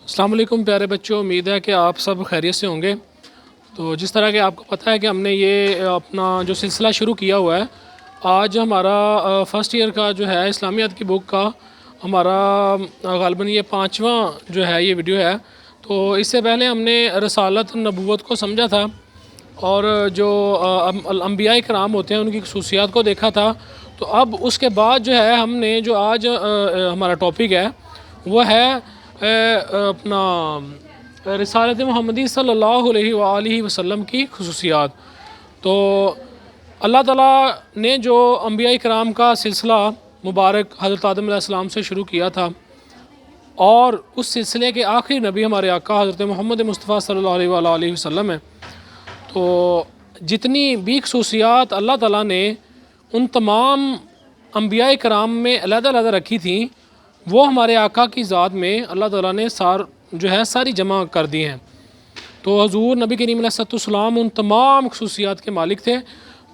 السلام علیکم پیارے بچوں، امید ہے کہ آپ سب خیریت سے ہوں گے۔ تو جس طرح کہ آپ کو پتہ ہے کہ ہم نے یہ اپنا جو سلسلہ شروع کیا ہوا ہے، آج ہمارا فرسٹ ایئر کا جو ہے اسلامیات کی بک کا ہمارا غالباً یہ 5واں جو ہے یہ ویڈیو ہے۔ تو اس سے پہلے ہم نے رسالت نبوت کو سمجھا تھا اور جو انبیاء کرام ہوتے ہیں ان کی خصوصیات کو دیکھا تھا۔ تو اب اس کے بعد جو ہے ہم نے جو آج ہمارا ٹاپک ہے وہ ہے اپنا رسالت محمدی صلی اللہ علیہ وآلہ وسلم کی خصوصیات۔ تو اللہ تعالیٰ نے جو انبیاء کرام کا سلسلہ مبارک حضرت آدم علیہ السلام سے شروع کیا تھا، اور اس سلسلے کے آخری نبی ہمارے آقا حضرت محمد مصطفیٰ صلی اللہ علیہ وآلہ وسلم ہے۔ تو جتنی بھی خصوصیات اللہ تعالیٰ نے ان تمام انبیاء کرام میں علیحدہ علیحدہ رکھی تھیں، وہ ہمارے آقا کی ذات میں اللہ تعالیٰ نے ساری جمع کر دی ہیں۔ تو حضور نبی کریم علیہ السلام ان تمام خصوصیات کے مالک تھے۔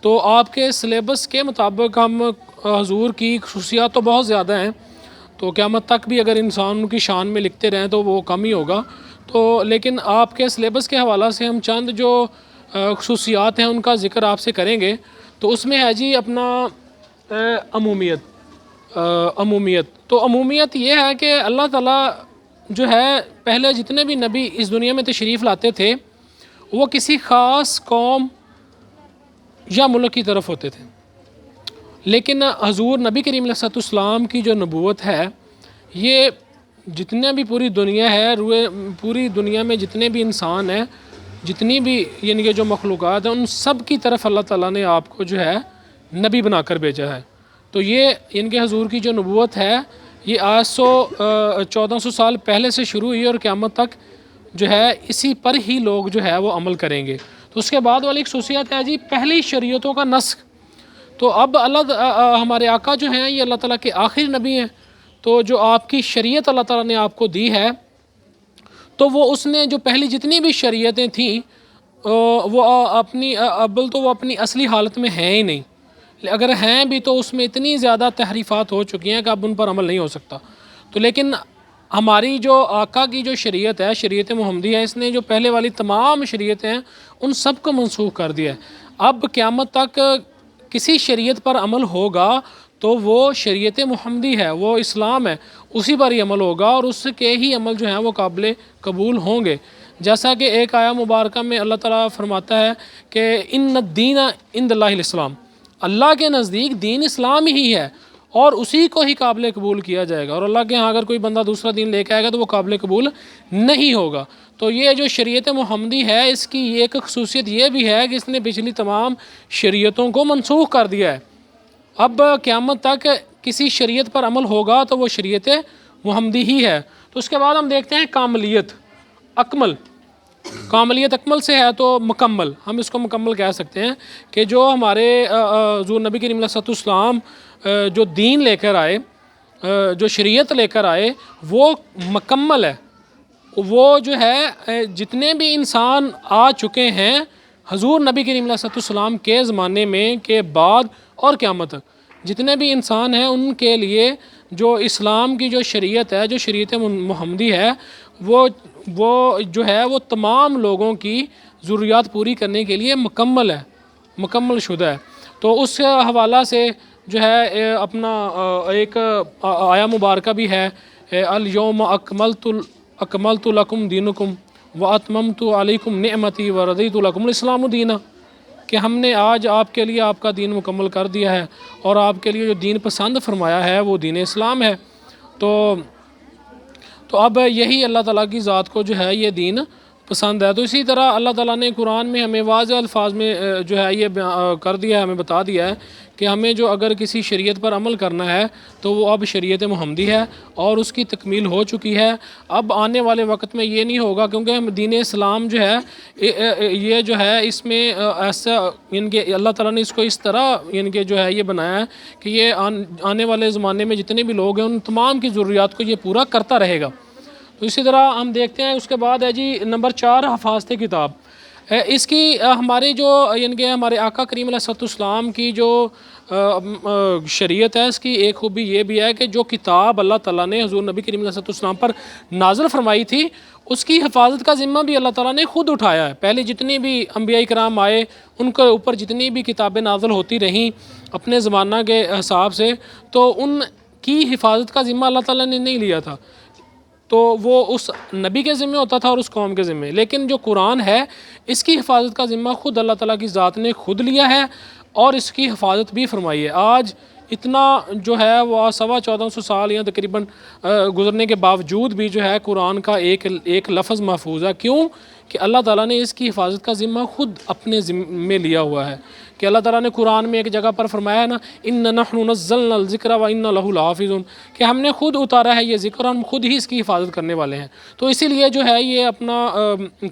تو آپ کے سلیبس کے مطابق ہم حضور کی خصوصیات تو بہت زیادہ ہیں، تو قیامت تک بھی اگر انسان ان کی شان میں لکھتے رہیں تو وہ کم ہی ہوگا۔ تو لیکن آپ کے سلیبس کے حوالہ سے ہم چند جو خصوصیات ہیں ان کا ذکر آپ سے کریں گے۔ تو اس میں ہے جی اپنا عمومیت۔ تو عمومیت یہ ہے کہ اللہ تعالیٰ جو ہے پہلے جتنے بھی نبی اس دنیا میں تشریف لاتے تھے وہ کسی خاص قوم یا ملک کی طرف ہوتے تھے، لیکن حضور نبی کریم علیہ السلام کی جو نبوت ہے یہ جتنے بھی پوری دنیا ہے، پوری دنیا میں جتنے بھی انسان ہیں، جتنی بھی یعنی کہ جو مخلوقات ہیں، ان سب کی طرف اللہ تعالیٰ نے آپ کو جو ہے نبی بنا کر بھیجا ہے۔ تو یہ ان کے حضور کی جو نبوت ہے یہ 1400 سال پہلے سے شروع ہوئی اور قیامت تک جو ہے اسی پر ہی لوگ جو ہے وہ عمل کریں گے۔ تو اس کے بعد والی خصوصیت ہے جی پہلی شریعتوں کا نسخ۔ تو اب ہمارے آقا جو ہیں یہ اللہ تعالیٰ کے آخری نبی ہیں، تو جو آپ کی شریعت اللہ تعالیٰ نے آپ کو دی ہے تو وہ اس نے جو پہلی جتنی بھی شریعتیں تھیں وہ اپنی اصلی حالت میں ہیں ہی نہیں، اگر ہیں بھی تو اس میں اتنی زیادہ تحریفات ہو چکی ہیں کہ اب ان پر عمل نہیں ہو سکتا۔ تو لیکن ہماری جو آقا کی جو شریعت ہے، شریعت محمدی ہے، اس نے جو پہلے والی تمام شریعتیں ہیں ان سب کو منسوخ کر دیا ہے۔ اب قیامت تک کسی شریعت پر عمل ہوگا تو وہ شریعت محمدی ہے، وہ اسلام ہے، اسی پر ہی عمل ہوگا اور اس کے ہی عمل جو ہیں وہ قابل قبول ہوں گے۔ جیسا کہ ایک آیہ مبارکہ میں اللہ تعالیٰ فرماتا ہے کہ ان الدین عند اللہ الاسلام، اللہ کے نزدیک دین اسلام ہی ہے اور اسی کو ہی قابل قبول کیا جائے گا، اور اللہ کے ہاں اگر کوئی بندہ دوسرا دین لے کے آئے گا تو وہ قابل قبول نہیں ہوگا۔ تو یہ جو شریعت محمدی ہے اس کی ایک خصوصیت یہ بھی ہے کہ اس نے پچھلی تمام شریعتوں کو منسوخ کر دیا ہے۔ اب قیامت تک کسی شریعت پر عمل ہوگا تو وہ شریعت محمدی ہی ہے۔ تو اس کے بعد ہم دیکھتے ہیں کاملیت، اکمل۔ کاملیت اکمل سے ہے تو مکمل، ہم اس کو مکمل کہہ سکتے ہیں کہ جو ہمارے حضور نبی کریم علیہ السلام جو دین لے کر آئے، جو شریعت لے کر آئے وہ مکمل ہے۔ وہ جو ہے جتنے بھی انسان آ چکے ہیں حضور نبی کریم علیہ السلام کے زمانے میں کے بعد اور قیامت تک جتنے بھی انسان ہیں ان کے لیے جو اسلام کی جو شریعت ہے، جو شریعت محمدی ہے، وہ جو ہے وہ تمام لوگوں کی ضروریات پوری کرنے کے لیے مکمل ہے، مکمل شدہ ہے۔ تو اس حوالہ سے جو ہے اپنا ایک آیہ مبارکہ بھی ہے، الیوم اکملت لکم دینکم واتممت علیکم نعمتی ورضیت لکم الاسلام دینا، کہ ہم نے آج آپ کے لیے آپ کا دین مکمل کر دیا ہے اور آپ کے لیے جو دین پسند فرمایا ہے وہ دین اسلام ہے۔ تو اب یہی اللہ تعالیٰ کی ذات کو جو ہے یہ دین پسند ہے۔ تو اسی طرح اللہ تعالیٰ نے قرآن میں ہمیں واضح الفاظ میں جو ہے یہ کر دیا ہے، ہمیں بتا دیا ہے کہ ہمیں جو اگر کسی شریعت پر عمل کرنا ہے تو وہ اب شریعت محمدی ہے اور اس کی تکمیل ہو چکی ہے۔ اب آنے والے وقت میں یہ نہیں ہوگا، کیونکہ ہم دین اسلام جو ہے یہ جو ہے اس میں ایسا یعنی کہ اللہ تعالیٰ نے اس کو اس طرح یعنی کہ جو ہے یہ بنایا ہے کہ یہ آنے والے زمانے میں جتنے بھی لوگ ہیں ان تمام کی ضروریات کو یہ پورا کرتا رہے گا۔ تو اسی طرح ہم دیکھتے ہیں اس کے بعد ہے جی نمبر 4 حفاظت کتاب۔ اس کی ہمارے جو یعنی کہ ہمارے آقا کریم علیہ السلام کی جو شریعت ہے اس کی ایک خوبی یہ بھی ہے کہ جو کتاب اللہ تعالیٰ نے حضور نبی کریم علیہ السلام پر نازل فرمائی تھی اس کی حفاظت کا ذمہ بھی اللہ تعالیٰ نے خود اٹھایا ہے۔ پہلے جتنی بھی انبیاء کرام آئے ان کے اوپر جتنی بھی کتابیں نازل ہوتی رہیں اپنے زمانہ کے حساب سے، تو ان کی حفاظت کا ذمہ اللہ تعالیٰ نے نہیں لیا تھا، تو وہ اس نبی کے ذمہ ہوتا تھا اور اس قوم کے ذمہ۔ لیکن جو قرآن ہے اس کی حفاظت کا ذمہ خود اللہ تعالیٰ کی ذات نے خود لیا ہے اور اس کی حفاظت بھی فرمائی ہے۔ آج اتنا جو ہے وہ 1450 سال یا تقریباً گزرنے کے باوجود بھی جو ہے قرآن کا ایک لفظ محفوظ ہے۔ کیوں؟ کہ اللہ تعالیٰ نے اس کی حفاظت کا ذمہ خود اپنے ذمہ لیا ہوا ہے، کہ اللہ تعالیٰ نے قرآن میں ایک جگہ پر فرمایا ہے نا، اِنَّا نَحْنُ نَزَّلْنَا الذِّكْرَ وَإِنَّا لَهُ لَحَافِظُونَ، کہ ہم نے خود اتارا ہے یہ ذکر اور ہم خود ہی اس کی حفاظت کرنے والے ہیں۔ تو اسی لیے جو ہے یہ اپنا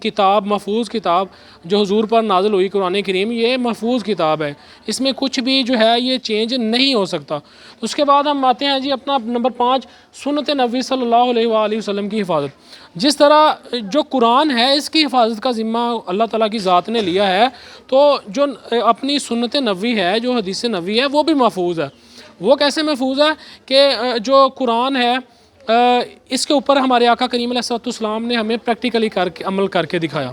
کتاب، محفوظ کتاب جو حضور پر نازل ہوئی قرآن کریم، یہ محفوظ کتاب ہے، اس میں کچھ بھی جو ہے یہ چینج نہیں ہو سکتا۔ اس کے بعد ہم آتے ہیں جی اپنا نمبر 5، سنت نبوی صلی اللہ علیہ وآلہ وسلم کی حفاظت۔ جس طرح جو قرآن ہے اس کی حفاظت کا ذمہ اللہ تعالیٰ کی ذات نے لیا ہے، تو جو اپنی سنت نبوی ہے، جو حدیث نبوی ہے، وہ بھی محفوظ ہے۔ وہ کیسے محفوظ ہے کہ جو قرآن ہے اس کے اوپر ہمارے آقا کریم علیہ السلام نے ہمیں پریکٹیکلی عمل کر کے دکھایا،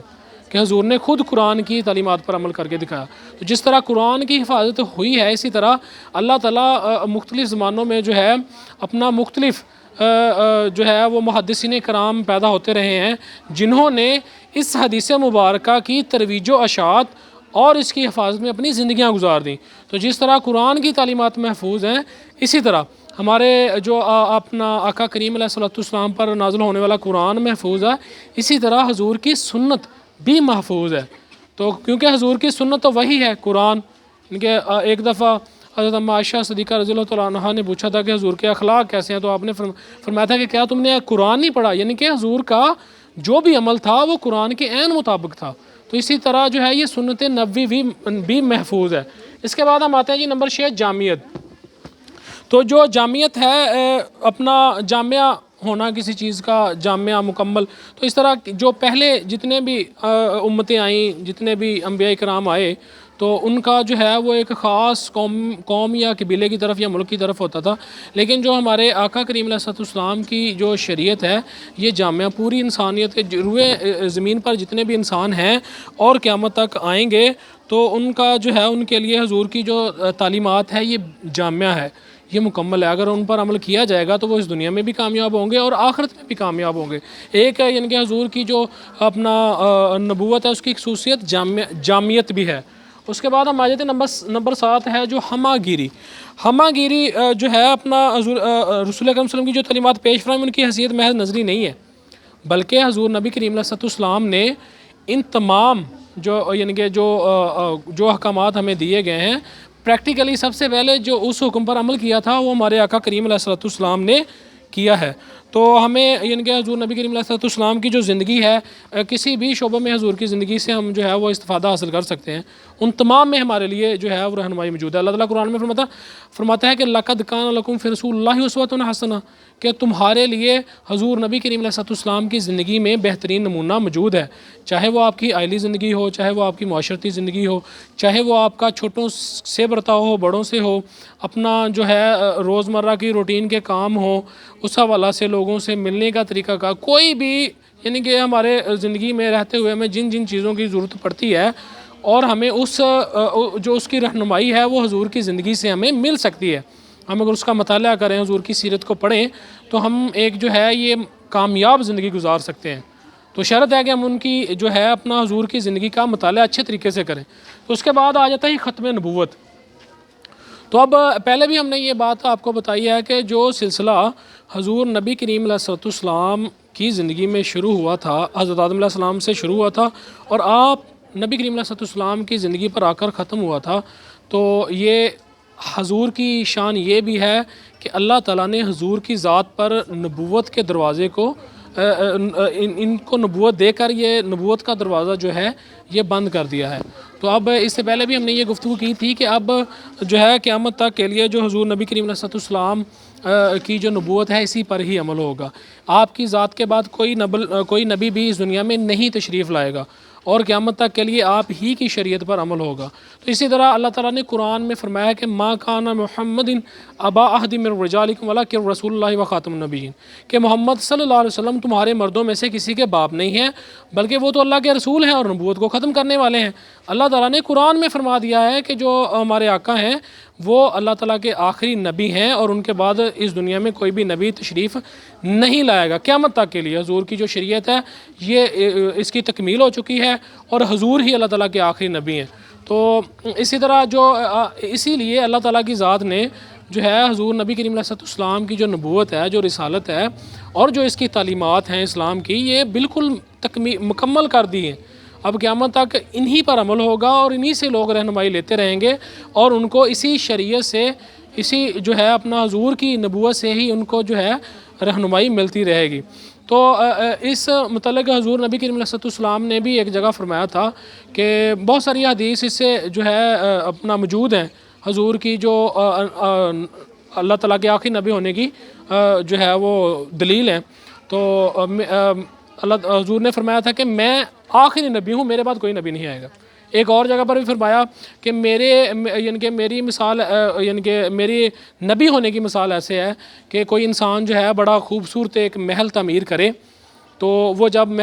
کہ حضور نے خود قرآن کی تعلیمات پر عمل کر کے دکھایا۔ تو جس طرح قرآن کی حفاظت ہوئی ہے اسی طرح اللہ تعالیٰ مختلف زمانوں میں جو ہے اپنا مختلف جو ہے وہ محدثین کرام پیدا ہوتے رہے ہیں جنہوں نے اس حدیث مبارکہ کی ترویج و اشاعت اور اس کی حفاظت میں اپنی زندگیاں گزار دیں۔ تو جس طرح قرآن کی تعلیمات محفوظ ہیں اسی طرح ہمارے جو اپنا آقا کریم علیہ السلام پر نازل ہونے والا قرآن محفوظ ہے، اسی طرح حضور کی سنت بھی محفوظ ہے۔ تو کیونکہ حضور کی سنت تو وہی ہے قرآن، کہ ایک دفعہ حضرت اما عائشہ صدیقہ رضی اللہ تعالیٰ عنہا نے پوچھا تھا کہ حضور کے اخلاق کیسے ہیں، تو آپ نے فرمایا تھا کہ کیا تم نے قرآن نہیں پڑھا، یعنی کہ حضور کا جو بھی عمل تھا وہ قرآن کے عین مطابق تھا۔ تو اسی طرح جو ہے یہ سنت نبوی بھی محفوظ ہے۔ اس کے بعد ہم آتے ہیں جی نمبر 6، جامعیت۔ تو جو جامعیت ہے اپنا جامعہ ہونا کسی چیز کا جامعہ مکمل، تو اس طرح جو پہلے جتنے بھی امتیں آئیں، جتنے بھی انبیاء کرام آئے، تو ان کا جو ہے وہ ایک خاص قوم یا قبیلے کی طرف یا ملک کی طرف ہوتا تھا، لیکن جو ہمارے آقا کریم علیہ السلام کی جو شریعت ہے یہ جامعہ پوری انسانیت کے روئے زمین پر جتنے بھی انسان ہیں اور قیامت تک آئیں گے تو ان کا جو ہے ان کے لیے حضور کی جو تعلیمات ہے یہ جامعہ ہے، یہ مکمل ہے۔ اگر ان پر عمل کیا جائے گا تو وہ اس دنیا میں بھی کامیاب ہوں گے اور آخرت میں بھی کامیاب ہوں گے۔ ایک ہے یعنی کہ حضور کی جو اپنا نبوت ہے اس کی خصوصیت جامعیت بھی ہے۔ اس کے بعد ہم آ جاتے ہیں نمبر 7 ہے جو ہمہ گیری۔ ہمہ گیری جو ہے اپنا رسول اکرم صلی اللہ علیہ وسلم کی جو تعلیمات پیش فرمائیں ان کی حیثیت محض نظری نہیں ہے، بلکہ حضور نبی کریم علیہ السلام نے ان تمام جو یعنی کہ جو احکامات ہمیں دیے گئے ہیں پریکٹیکلی سب سے پہلے جو اس حکم پر عمل کیا تھا وہ ہمارے آقا کریم علیہ السلام نے کیا ہے۔ تو ہمیں یعنی کہ حضور نبی کریم علیہ السلام کی جو زندگی ہے کسی بھی شعبہ میں حضور کی زندگی سے ہم جو ہے وہ استفادہ حاصل کر سکتے ہیں، ان تمام میں ہمارے لیے جو ہے وہ رہنمائی موجود ہے۔ اللہ تعالیٰ قرآن میں فرماتا ہے کہ لَقَدْ كَانَ لَكُمْ فِي رَسُولِ اللَّهِ أُسْوَةٌ حَسَنَةٌ، کہ تمہارے لیے حضور نبی کریم علیہ السلام کی زندگی میں بہترین نمونہ موجود ہے، چاہے وہ آپ کی عائلی زندگی ہو، چاہے وہ آپ کی معاشرتی زندگی ہو، چاہے وہ آپ کا چھوٹوں سے برتاؤ ہو، بڑوں سے ہو، اپنا جو ہے روزمرہ کی روٹین کے کام ہو، اس حوالہ سے لوگوں سے ملنے کا طریقہ کا کوئی بھی یعنی کہ ہمارے زندگی میں رہتے ہوئے ہمیں جن جن چیزوں کی ضرورت پڑتی ہے اور ہمیں اس کی رہنمائی ہے وہ حضور کی زندگی سے ہمیں مل سکتی ہے۔ ہم اگر اس کا مطالعہ کریں، حضور کی سیرت کو پڑھیں تو ہم ایک جو ہے یہ کامیاب زندگی گزار سکتے ہیں۔ تو شرط ہے کہ ہم ان کی جو ہے اپنا حضور کی زندگی کا مطالعہ اچھے طریقے سے کریں۔ تو اس کے بعد آ جاتا ہے ختم نبوت۔ تو اب پہلے بھی ہم نے یہ بات آپ کو بتائی ہے کہ جو سلسلہ حضور نبی کریم علیہ السلام کی زندگی میں شروع ہوا تھا، حضرت آدم علیہ السلام سے شروع ہوا تھا اور آپ نبی کریم علیہ السلام کی زندگی پر آ کر ختم ہوا تھا، تو یہ حضور کی شان یہ بھی ہے کہ اللہ تعالیٰ نے حضور کی ذات پر نبوت کے دروازے کو ان کو نبوت دے کر یہ نبوت کا دروازہ جو ہے یہ بند کر دیا ہے۔ تو اب اس سے پہلے بھی ہم نے یہ گفتگو کی تھی کہ اب جو ہے قیامت تک کے لیے جو حضور نبی کریم علیہ السلام کی جو نبوت ہے اسی پر ہی عمل ہوگا. آپ کی ذات کے بعد کوئی نبی بھی اس دنیا میں نہیں تشریف لائے گا اور قیامت تک کے لیے آپ ہی کی شریعت پر عمل ہوگا. تو اسی طرح اللہ تعالیٰ نے قرآن میں فرمایا کہ ما کان محمد ابا احد من رجالکم ولکن رسول اللہ و خاتم النبیین، کہ محمد صلی اللہ علیہ وسلم تمہارے مردوں میں سے کسی کے باپ نہیں ہیں بلکہ وہ تو اللہ کے رسول ہیں اور نبوت کو ختم کرنے والے ہیں. اللہ تعالیٰ نے قرآن میں فرما دیا ہے کہ جو ہمارے آقا ہیں وہ اللہ تعالیٰ کے آخری نبی ہیں اور ان کے بعد اس دنیا میں کوئی بھی نبی تشریف نہیں لائے گا قیامت تک کے لیے. حضور کی جو شریعت ہے یہ اس کی تکمیل ہو چکی ہے اور حضور ہی اللہ تعالیٰ کے آخری نبی ہیں. تو اسی طرح اسی لیے اللہ تعالیٰ کی ذات نے جو ہے حضور نبی کریم علیہ السلام کی جو نبوت ہے، جو رسالت ہے اور جو اس کی تعلیمات ہیں اسلام کی، یہ بالکل مکمل کر دی ہیں. اب قیامت تک انہی پر عمل ہوگا اور انہی سے لوگ رہنمائی لیتے رہیں گے اور ان کو اسی شریعت سے، اسی جو ہے اپنا حضور کی نبوت سے ہی ان کو جو ہے رہنمائی ملتی رہے گی. تو اس متعلق حضور نبی کریم علیہ السلام نے بھی ایک جگہ فرمایا تھا کہ بہت ساری حدیث اس سے جو ہے اپنا موجود ہیں، حضور کی جو اللہ تعالیٰ کے آخری نبی ہونے کی جو ہے وہ دلیل ہے. تو حضور نے فرمایا تھا کہ میں آخری نبی ہوں، میرے بعد کوئی نبی نہیں آئے گا. ایک اور جگہ پر بھی فرمایا کہ میری مثال یعنی کہ میری نبی ہونے کی مثال ایسے ہے کہ کوئی انسان جو ہے بڑا خوبصورت ایک محل تعمیر کرے، تو وہ جب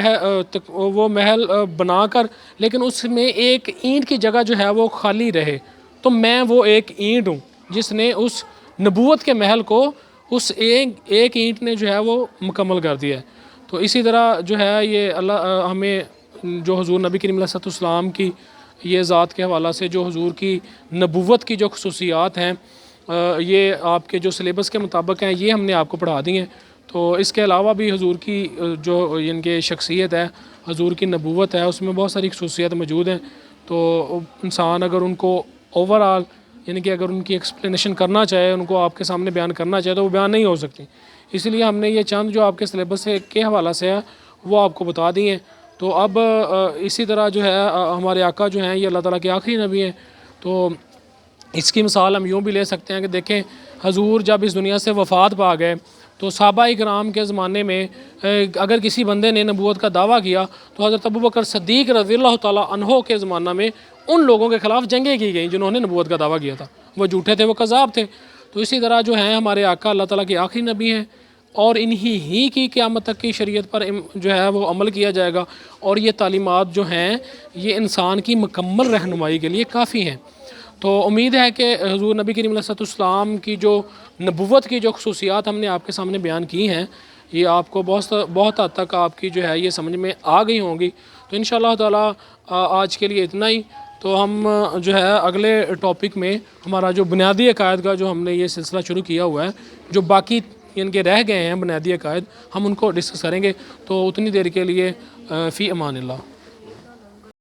وہ محل بنا کر لیکن اس میں ایک اینٹ کی جگہ جو ہے وہ خالی رہے، تو میں وہ ایک اینٹ ہوں جس نے اس نبوت کے محل کو اس ایک اینٹ نے جو ہے وہ مکمل کر دیا ہے. تو اسی طرح جو ہے یہ اللہ ہمیں جو حضور نبی کریم علیہ السلام کی یہ ذات کے حوالہ سے جو حضور کی نبوت کی جو خصوصیات ہیں یہ آپ کے جو سلیبس کے مطابق ہیں یہ ہم نے آپ کو پڑھا دی ہیں. تو اس کے علاوہ بھی حضور کی جو ان کے شخصیت ہے، حضور کی نبوت ہے، اس میں بہت ساری خصوصیات موجود ہیں. تو انسان اگر ان کو اوور آل یعنی کہ اگر ان کی ایکسپلینیشن کرنا چاہے، ان کو آپ کے سامنے بیان کرنا چاہے تو وہ بیان نہیں ہو سکتی. اس لیے ہم نے یہ چند جو آپ کے سلیبس کے حوالہ سے ہے وہ آپ کو بتا دی ہیں. تو اب اسی طرح جو ہے ہمارے آقا جو ہیں یہ اللہ تعالیٰ کے آخری نبی ہیں. تو اس کی مثال ہم یوں بھی لے سکتے ہیں کہ دیکھیں حضور جب اس دنیا سے وفات پا گئے تو صحابہ کرام کے زمانے میں اگر کسی بندے نے نبوت کا دعویٰ کیا تو حضرت ابوبکر صدیق رضی اللہ تعالیٰ عنہ کے زمانہ میں ان لوگوں کے خلاف جنگیں کی گئیں جنہوں نے نبوت کا دعویٰ کیا تھا. وہ جھوٹے تھے، وہ کذاب تھے. تو اسی طرح جو ہیں ہمارے آقا اللہ تعالیٰ کے آخری نبی ہیں اور انہی ہی کی قیامت تک کی شریعت پر جو ہے وہ عمل کیا جائے گا اور یہ تعلیمات جو ہیں یہ انسان کی مکمل رہنمائی کے لیے کافی ہیں. تو امید ہے کہ حضور نبی کریم علیہ السلام کی جو نبوت کی جو خصوصیات ہم نے آپ کے سامنے بیان کی ہیں یہ آپ کو بہت حد تک آپ کی جو ہے یہ سمجھ میں آ گئی ہوں گی. تو انشاءاللہ تعالی آج کے لیے اتنا ہی. تو ہم جو ہے اگلے ٹاپک میں ہمارا جو بنیادی عقائد کا جو ہم نے یہ سلسلہ شروع کیا ہوا ہے، جو باقی ان کے رہ گئے ہیں بنیادی عقائد، ہم ان کو ڈسکس کریں گے. تو اتنی دیر کے لیے فی امان اللہ.